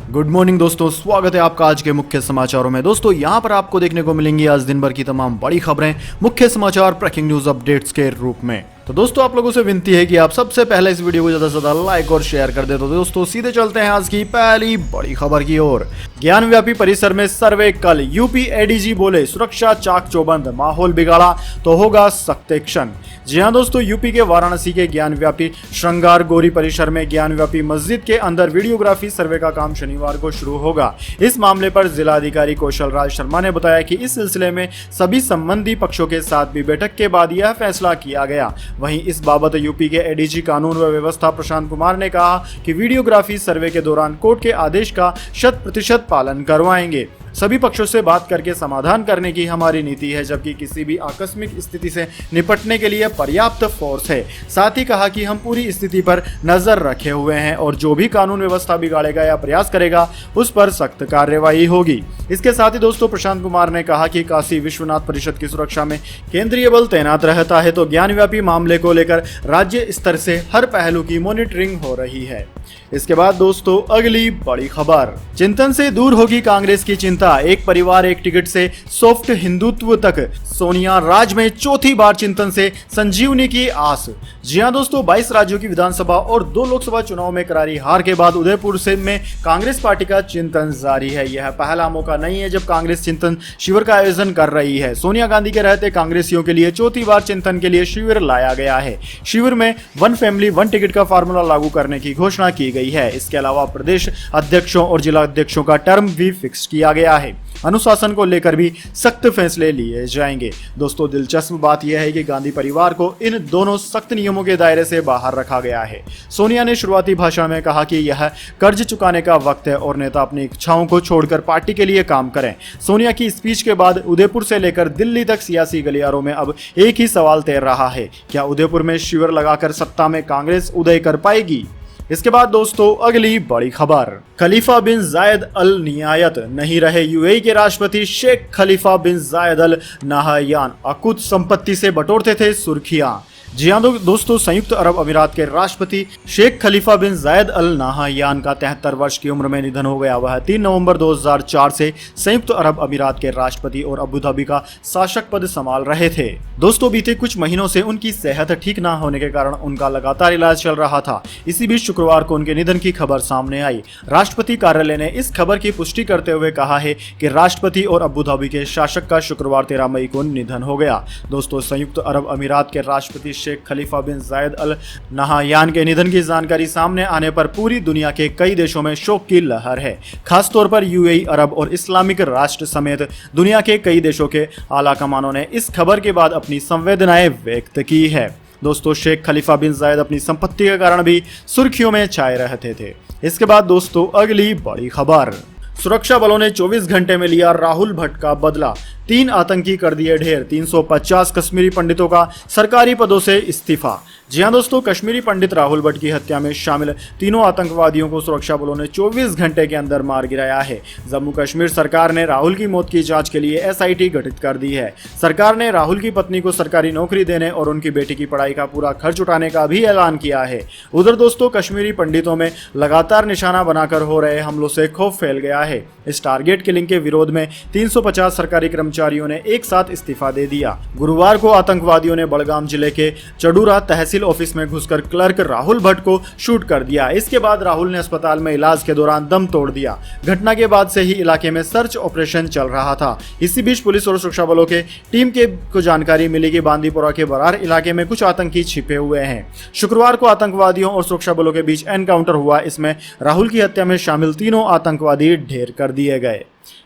Good morning दोस्तों, स्वागत है आपका आज के मुख्य समाचारों में। दोस्तों यहाँ पर आपको देखने को मिलेंगी आज दिन भर की तमाम बड़ी खबरें मुख्य समाचार ब्रेकिंग न्यूज अपडेट्स के रूप में। तो दोस्तों आप लोगों से विनती है कि आप सबसे पहले इस वीडियो को ज्यादा से ज्यादा लाइक और शेयर कर दे। तो दोस्तों सीधे चलते हैं आज की पहली बड़ी खबर की ओर। ज्ञानव्यापी परिसर में सर्वे कल, यूपी एडीजी बोले सुरक्षा चाक चौबंद, माहौल बिगाड़ा तो होगा सख्त एक्शन। जी हाँ दोस्तों, यूपी के वाराणसी के ज्ञानव्यापी श्रृंगार गौरी परिसर में ज्ञानव्यापी मस्जिद के अंदर वीडियोग्राफी सर्वे का काम शनिवार को शुरू होगा। इस मामले पर जिलाधिकारी कौशल राज शर्मा ने बताया कि इस सिलसिले में सभी संबंधी पक्षों के साथ भी बैठक के बाद यह फैसला किया गया। वहीं इस बाबत यूपी के एडीजी कानून व व्यवस्था प्रशांत कुमार ने कहा कि वीडियोग्राफी सर्वे के दौरान कोर्ट के आदेश का 100% पालन करवाएंगे। सभी पक्षों से बात करके समाधान करने की हमारी नीति है, जबकि किसी भी आकस्मिक स्थिति से निपटने के लिए पर्याप्त फोर्स है। साथ ही कहा कि हम पूरी स्थिति पर नजर रखे हुए हैं और जो भी कानून व्यवस्था बिगाड़ेगा या प्रयास करेगा उस पर सख्त कार्रवाई होगी। इसके साथ ही दोस्तों प्रशांत कुमार ने कहा कि काशी विश्वनाथ परिषद की सुरक्षा में केंद्रीय बल तैनात रहता है, तो ज्ञानव्यापी मामले को लेकर राज्य स्तर से हर पहलू की मॉनिटरिंग हो रही है। इसके बाद दोस्तों अगली बड़ी खबर, चिंतन से दूर होगी कांग्रेस की चिंता, एक परिवार एक टिकट से सॉफ्ट हिंदुत्व तक, सोनिया राज में चौथी बार चिंतन से संजीवनी की आस। जी हां दोस्तों, 22 राज्यों की विधानसभा और 2 लोकसभा चुनाव में करारी हार के बाद उदयपुर से में कांग्रेस पार्टी का चिंतन जारी है। यह पहला मौका नहीं है जब कांग्रेस चिंतन शिविर का आयोजन कर रही है। सोनिया गांधी के रहते कांग्रेसियों के लिए चौथी बार चिंतन के लिए शिविर लाया गया है। शिविर में 1 फैमिली 1 टिकट का फार्मूला लागू करने की घोषणा की गई है। इसके अलावा प्रदेश अध्यक्षों और जिला अध्यक्षों का टर्म भी फिक्स किया गया है। अनुशासन को लेकर भी सख्त फैसले लिए जाएंगे। दोस्तों दिलचस्प बात यह है कि गांधी परिवार को इन दोनों सख्त नियमों के दायरे से बाहर रखा गया है। सोनिया ने शुरुआती भाषण में कहा कि यह कर्ज चुकाने का वक्त है और नेता अपनी इच्छाओं को छोड़कर पार्टी के लिए काम करें। सोनिया की स्पीच के बाद उदयपुर से लेकर दिल्ली तक सियासी गलियारों में अब एक ही सवाल तैर रहा है, क्या उदयपुर में शिविर लगाकर सत्ता में कांग्रेस उदय कर पाएगी? इसके बाद दोस्तों अगली बड़ी खबर, खलीफा बिन जायद अल नियायत, नहीं रहे यूएई के राष्ट्रपति शेख खलीफा बिन जायद अल नाहयान, अकुत संपत्ति से बटोरते थे सुर्खियां। जी हाँ दोस्तों, संयुक्त अरब अमीरात के राष्ट्रपति शेख खलीफा बिन जायद अल नाहयान का 73 वर्ष की उम्र में निधन हो गया। वह 3 नवंबर 2004 से संयुक्त अरब अमीरात के राष्ट्रपति और अबू धाबी का शासक पद संभाल रहे थे। दोस्तों बीते कुछ महीनों से उनकी सेहत ठीक न होने के कारण उनका लगातार इलाज चल रहा था। इसी बीच शुक्रवार को उनके निधन की खबर सामने आई। राष्ट्रपति कार्यालय ने इस खबर की पुष्टि करते हुए कहा है कि राष्ट्रपति और अबू धाबी के शासक का शुक्रवार 13 मई को निधन हो गया। दोस्तों संयुक्त अरब अमीरात के राष्ट्रपति शेख खलीफा बिन जायद अल नाहयान के निधन की जानकारी सामने आने पर पूरी दुनिया के कई देशों में शोक की लहर है। खासतौर पर यूएई, अरब और इस्लामिक राष्ट्र समेत दुनिया के कई देशों के आला कमानों ने इस खबर के बाद अपनी संवेदनाएं व्यक्त की है। दोस्तों शेख खलीफा बिन जायद अपनी संपत्ति के कारण भी सुर्खियों में छाए रहते थे। इसके बाद दोस्तों अगली बड़ी खबर, सुरक्षा बलों ने 24 घंटे में लिया राहुल भट्ट का बदला, 3 आतंकी कर दिए ढेर, 350 कश्मीरी पंडितों का सरकारी पदों से इस्तीफा। जी हाँ दोस्तों, कश्मीरी पंडित राहुल भट्ट की हत्या में शामिल 3 आतंकवादियों को सुरक्षा बलों ने 24 घंटे के अंदर मार गिराया है। जम्मू कश्मीर सरकार ने राहुल की मौत की जांच के लिए एसआईटी गठित कर दी है। सरकार ने राहुल की पत्नी को सरकारी नौकरी देने और उनकी बेटी की पढ़ाई का पूरा खर्च उठाने का भी ऐलान किया है। उधर दोस्तों कश्मीरी पंडितों में लगातार निशाना बनाकर हो रहे हमलों से खौफ फैल गया है। इस टारगेट किलिंग के विरोध में 350 सरकारी कर्मचारियों ने एक साथ इस्तीफा दे दिया। गुरुवार को आतंकवादियों ने बड़गाम जिले के चडूरा तहसील ऑफिस में घुसकर क्लर्क राहुल भट्ट को शूट कर दिया। इसके बाद राहुल ने अस्पताल में इलाज के दौरान दम तोड़ दिया। घटना के बाद से ही इलाके में सर्च ऑपरेशन चल रहा था। इसी बीच पुलिस और सुरक्षा बलों के टीम को जानकारी मिली कि बांदीपोरा के बरार इलाके में कुछ आतंकी छिपे हुए हैं। शुक्रवार को आतंकवादियों और सुरक्षा बलों के बीच एनकाउंटर हुआ। इसमें राहुल की हत्या में शामिल 3 आतंकवादी ढेर कर दिए गए।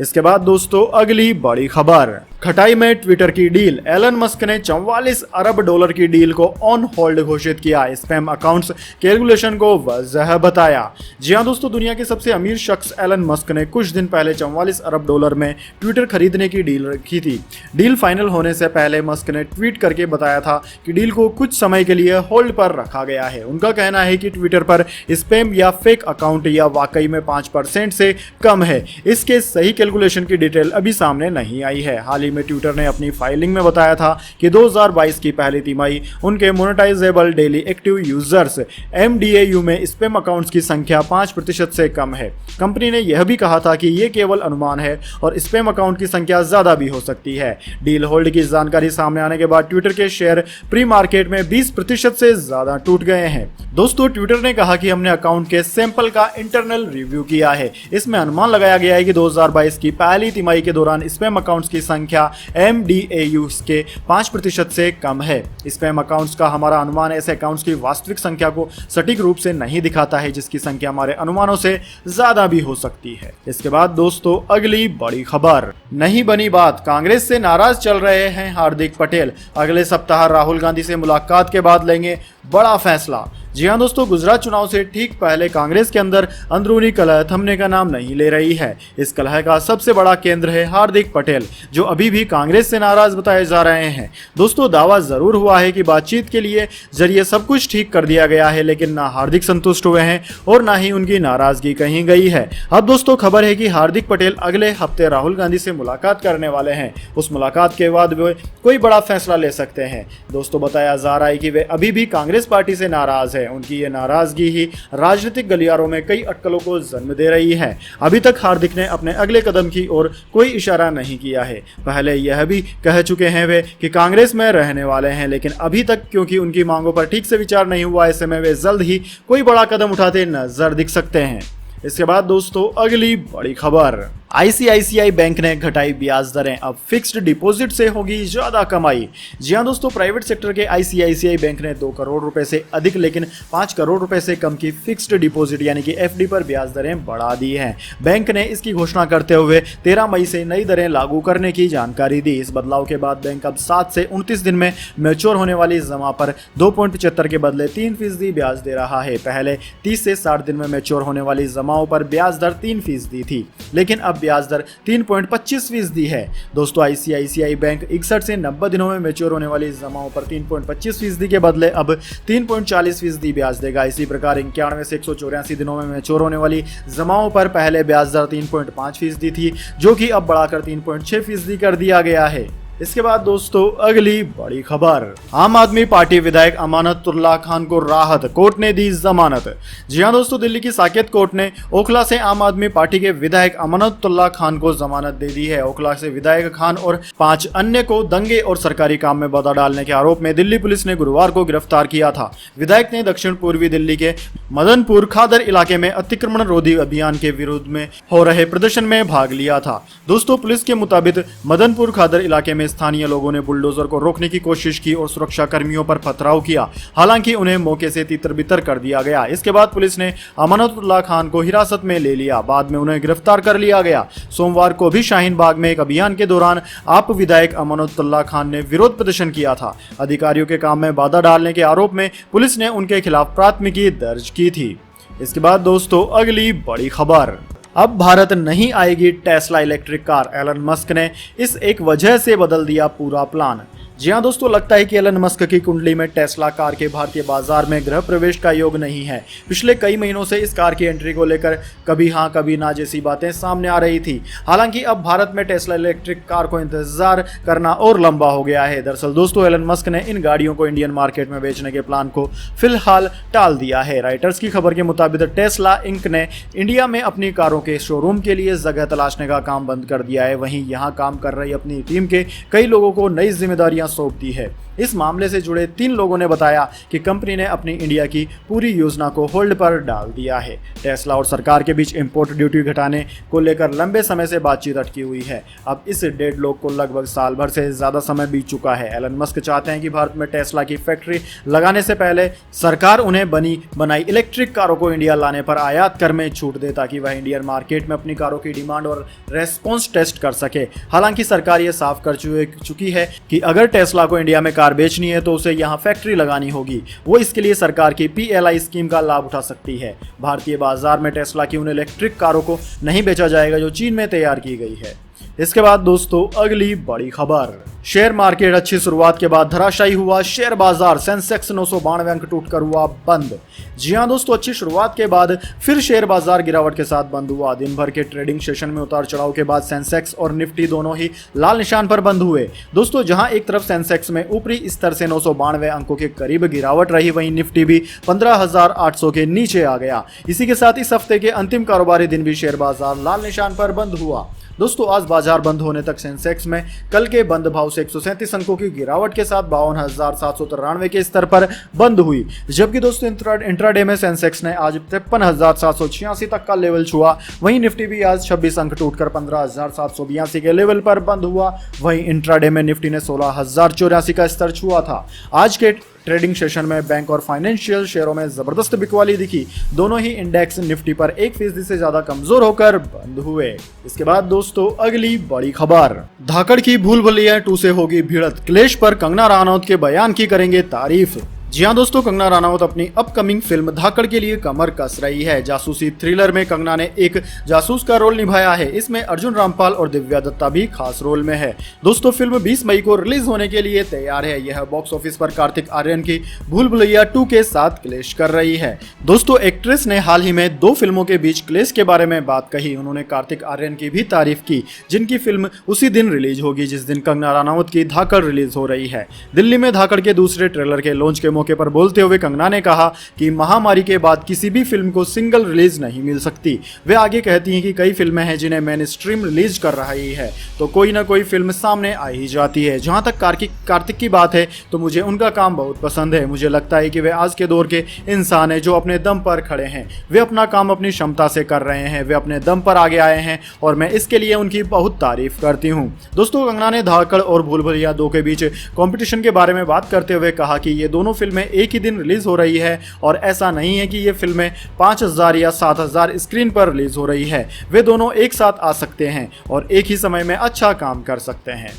इसके बाद दोस्तों अगली बड़ी खबर, खटाई में ट्विटर की डील, एलन मस्क ने 44 अरब डॉलर की डील को ऑन होल्ड घोषित किया। स्पैम अकाउंट्स कैलकुलेशन को वजह बताया। जी हां दोस्तों, दुनिया के सबसे अमीर शख्स एलन मस्क ने कुछ दिन पहले 44 अरब डॉलर में ट्विटर खरीदने की डील रखी थी। डील फाइनल होने से पहले मस्क ने ट्वीट करके बताया था कि डील को कुछ समय के लिए होल्ड पर रखा गया है। उनका कहना है कि ट्विटर पर स्पैम या फेक अकाउंट या वाकई में 5% से कम है। इसके सही कैलकुलेशन की डिटेल अभी सामने नहीं आई है। हाल ही में ट्विटर ने अपनी फाइलिंग में बताया था कि 2022 की पहली तिमाही उनके monetisable daily active users MDAU में स्पैम अकाउंट्स की संख्या 5% से कम है। कंपनी ने यह भी कहा था कि ये केवल अनुमान है और स्पैम अकाउंट की संख्या ज्यादा भी हो सकती है। डील होल्ड की जानकारी सामने आने के बाद ट्विटर के शेयर प्री मार्केट में 20% से ज्यादा टूट गए हैं। दोस्तों, ट्विटर ने कहा कि हमने अकाउंट के सैंपल का इंटरनल रिव्यू किया है। इसमें अनुमान लगाया गया है कि 2022 की पहली तिमाही के दौरान स्पैम अकाउंट्स की संख्या MDAU के 5% से कम है। स्पैम अकाउंट्स का हमारा अनुमान ऐसे अकाउंट्स की वास्तविक संख्या को सटीक रूप से नहीं दिखाता है, जिसकी संख्या हमारे अनुमानों से ज्यादा भी हो सकती है। इसके बाद दोस्तों, अगली बड़ी खबर, नहीं बनी बात, कांग्रेस से नाराज चल रहे हैं हार्दिक पटेल। अगले सप्ताह राहुल गांधी से मुलाकात के बाद लेंगे बड़ा फैसला। जी हां दोस्तों, गुजरात चुनाव से ठीक पहले कांग्रेस के अंदर अंदरूनी कलह थमने का नाम नहीं ले रही है। इस कलह का सबसे बड़ा केंद्र है हार्दिक पटेल, जो अभी भी कांग्रेस से नाराज बताए जा रहे हैं। दोस्तों, दावा जरूर हुआ है कि बातचीत के लिए जरिए सब कुछ ठीक कर दिया गया है, लेकिन ना हार्दिक संतुष्ट हुए हैं और ना ही उनकी नाराजगी कहीं गई है। अब दोस्तों, खबर है कि हार्दिक पटेल अगले हफ्ते राहुल गांधी से मुलाकात करने वाले हैं। उस मुलाकात के बाद वे कोई बड़ा फैसला ले सकते हैं। दोस्तों, बताया जा रहा है कि वे अभी भी कांग्रेस पार्टी से नाराज है। उनकी ये नाराजगी ही राजनीतिक गलियारों में कई अटकलों को जन्म दे रही है। अभी तक हार्दिक ने अपने अगले कदम की ओर कोई इशारा नहीं किया है। पहले यह भी कह चुके हैं वे कि कांग्रेस में रहने वाले हैं, लेकिन अभी तक क्योंकि उनकी मांगों पर ठीक से विचार नहीं हुआ, ऐसे में वे जल्द ही कोई बड़ा कदम उठाते नजर दिख सकते हैं। इसके बाद दोस्तों, अगली बड़ी खबर, ICICI बैंक ने घटाई ब्याज दरें, अब फिक्स्ड डिपॉजिट से होगी ज्यादा कमाई। जी हां दोस्तों, प्राइवेट सेक्टर के ICICI बैंक ने 2 करोड़ रुपए से अधिक लेकिन 5 करोड़ रुपए से कम की फिक्स्ड डिपॉजिट यानी कि FD पर ब्याज दरें बढ़ा दी हैं। बैंक ने इसकी घोषणा करते हुए 13 मई से नई दरें लागू करने की जानकारी दी। इस बदलाव के बाद बैंक अब 7 से 29 दिन में मैच्योर होने वाली जमा पर 2.75 के बदले 3% ब्याज दे रहा है। पहले 30 से 60 दिन में मैच्योर होने वाली जमाओं पर ब्याज दर 3% थी, लेकिन अब ब्याज दर 3.25% है। दोस्तों, ICICI बैंक 61 से 90 दिनों में मैच्योर होने वाली जमाओं पर 3.25% के बदले अब 3.40% ब्याज देगा। इसी प्रकार 91 से 184 दिनों में मैच्योर होने वाली जमाओं पर पहले ब्याज दर 3.5% थी, जो कि अब बढ़ाकर 3.6% कर दिया गया है। इसके बाद दोस्तों, अगली बड़ी खबर, आम आदमी पार्टी विधायक अमानतुल्लाह खान को राहत, कोर्ट ने दी जमानत। जी हां दोस्तों, दिल्ली की साकेत कोर्ट ने ओखला से आम आदमी पार्टी के विधायक अमानतुल्लाह खान को जमानत दे दी है। ओखला से विधायक खान और 5 अन्य को दंगे और सरकारी काम में बाधा डालने के आरोप में दिल्ली पुलिस ने गुरुवार को गिरफ्तार किया था। विधायक ने दक्षिण पूर्वी दिल्ली के मदनपुर खादर इलाके में अतिक्रमण रोधी अभियान के विरोध में हो रहे प्रदर्शन में भाग लिया था। दोस्तों, पुलिस के मुताबिक मदनपुर खादर इलाके में स्थानीय लोगों ने बुलडोजर को रोकने की कोशिश की और सुरक्षा कर्मियों पर पथराव किया। हालांकि उन्हें मौके से तितर-बितर कर दिया गया। इसके बाद पुलिस ने अमानतुल्लाह खान को हिरासत में ले लिया। बाद में उन्हें गिरफ्तार कर लिया गया। सोमवार को भी शाहीन बाग में एक अभियान के दौरान आप विधायक अमानतुल्लाह खान ने विरोध प्रदर्शन किया था। अधिकारियों के काम में बाधा डालने के आरोप में पुलिस ने उनके खिलाफ प्राथमिकी दर्ज की थी। इसके बाद दोस्तों, अगली बड़ी खबर, अब भारत नहीं आएगी Tesla electric car, Elon Musk ने इस एक वजह से बदल दिया पूरा प्लान। जी हां दोस्तों, लगता है कि एलन मस्क की कुंडली में टेस्ला कार के भारतीय बाजार में गृह प्रवेश का योग नहीं है। पिछले कई महीनों से इस कार की एंट्री को लेकर कभी हां कभी ना जैसी बातें सामने आ रही थी। हालांकि अब भारत में टेस्ला इलेक्ट्रिक कार को इंतजार करना और लंबा हो गया है। दरअसल दोस्तों, एलन मस्क ने इन गाड़ियों को इंडियन मार्केट में बेचने के प्लान को फिलहाल टाल दिया है। राइटर्स की खबर के मुताबिक टेस्ला इंक ने इंडिया में अपनी कारों के शोरूम के लिए जगह तलाशने का काम बंद कर दिया है। वहीं यहां काम कर रही अपनी टीम के कई लोगों को नई जिम्मेदारियां सौंप दी है। इस मामले से जुड़े 3 लोगों ने बताया कि कंपनी ने अपनी इंडिया की पूरी योजना को होल्ड पर डाल दिया है। टेस्ला और सरकार के बीच इंपोर्ट ड्यूटी घटाने को लेकर लंबे समय से बातचीत अटकी हुई है। अब इस डेडलॉक को लगभग साल भर से ज्यादा समय बीत चुका है। एलन मस्क चाहते हैं कि भारत में टेस्ला की फैक्ट्री लगाने से पहले सरकार उन्हें बनी बनाई इलेक्ट्रिक कारों को इंडिया लाने पर आयात कर में छूट दे, ताकि वह इंडियन मार्केट में अपनी कारों की डिमांड और रेस्पॉन्स टेस्ट कर सके। हालांकि सरकार यह साफ कर चुकी है कि अगर टेस्ला को इंडिया में कार बेचनी है तो उसे यहां फैक्ट्री लगानी होगी। वो इसके लिए सरकार की PLI स्कीम का लाभ उठा सकती है। भारतीय बाजार में टेस्ला की उन इलेक्ट्रिक कारों को नहीं बेचा जाएगा जो चीन में तैयार की गई है। इसके बाद दोस्तों, अगली बड़ी खबर, शेयर मार्केट अच्छी शुरुआत के बाद धराशायी हुआ, शेयर बाजार सेंसेक्स 992 अंक टूटकर हुआ बंद। जी हां दोस्तों, अच्छी शुरुआत के बाद फिर शेयर बाजार गिरावट के साथ बंद हुआ। दिन भर के ट्रेडिंग सेशन में उतार चढ़ाव के बाद सेंसेक्स और निफ्टी दोनों ही लाल निशान पर बंद हुए। दोस्तों, जहां एक तरफ सेंसेक्स में ऊपरी स्तर से 992 अंकों के करीब गिरावट रही, वहीं निफ्टी भी 15,800 के नीचे आ गया। इसी के साथ इस हफ्ते के अंतिम कारोबारी दिन भी शेयर बाजार लाल निशान पर बंद हुआ। दोस्तों, आज बाजार बंद होने तक सेंसेक्स में कल के बंद भाव से 137 अंकों की गिरावट के साथ 52,793 के स्तर पर बंद हुई। जबकि दोस्तों इंट्राडे में सेंसेक्स ने आज 53,786 तक का लेवल छुआ। वहीं निफ्टी भी आज 26 अंक टूटकर 15,782 के लेवल पर बंद हुआ। वहीं इंट्राडे में निफ्टी ने 16,084 का स्तर छुआ था। आज के ट्रेडिंग सेशन में बैंक और फाइनेंशियल शेयरों में जबरदस्त बिकवाली दिखी। दोनों ही इंडेक्स निफ्टी पर 1% से ज्यादा कमजोर होकर बंद हुए। इसके बाद दोस्तों अगली बड़ी खबर, धाकड़ की भूल भुलैया 2 से होगी भिड़त, क्लेश पर कंगना रनौत के बयान की करेंगे तारीफ। जी हां दोस्तों, कंगना रनौत अपनी अपकमिंग फिल्म धाकड़ के लिए कमर कस रही है। जासूसी थ्रिलर में कंगना ने एक जासूस का रोल निभाया है। इसमें अर्जुन रामपाल और दिव्या दत्ता भी खास रोल में है। दोस्तों, फिल्म 20 मई को रिलीज होने के लिए तैयार है। यह बॉक्स ऑफिस पर कार्तिक आर्यन की भूल भुलैया 2 के साथ क्लेश कर रही है। दोस्तों, एक्ट्रेस ने हाल ही में 2 फिल्मों के बीच क्लेश के बारे में बात कही। उन्होंने कार्तिक आर्यन की भी तारीफ की, जिनकी फिल्म उसी दिन रिलीज होगी जिस दिन कंगना रनौत की धाकड़ रिलीज हो रही है। दिल्ली में धाकड़ के दूसरे ट्रेलर के लॉन्च के मौके पर बोलते हुए कंगना ने कहा कि महामारी के बाद किसी भी फिल्म को सिंगल रिलीज नहीं मिल सकती। वे आगे कहती हैं कि कई फिल्में हैं जिन्हें मेन स्ट्रीम रिलीज कर रही है, तो कोई ना कोई फिल्म सामने आ ही जाती है। जहां तक कार्तिक की बात है तो मुझे उनका काम बहुत पसंद है। मुझे लगता है कि वे आज के दौर के इंसान हैं जो अपने दम पर खड़े हैं। वे अपना काम अपनी क्षमता से कर रहे हैं। वे अपने दम पर आगे आए हैं और मैं इसके लिए उनकी बहुत तारीफ करती हूं। दोस्तों, कंगना ने धाकड़ और भूल भुलैया 2 के बीच कंपटीशन के बारे में बात करते हुए कहा कि ये दोनों फिल्में एक ही दिन रिलीज हो रही है और ऐसा नहीं है कि ये फिल्में 5,000 या 7,000 स्क्रीन पर रिलीज हो रही है। वे दोनों एक साथ आ सकते हैं और एक ही समय में अच्छा काम कर सकते हैं।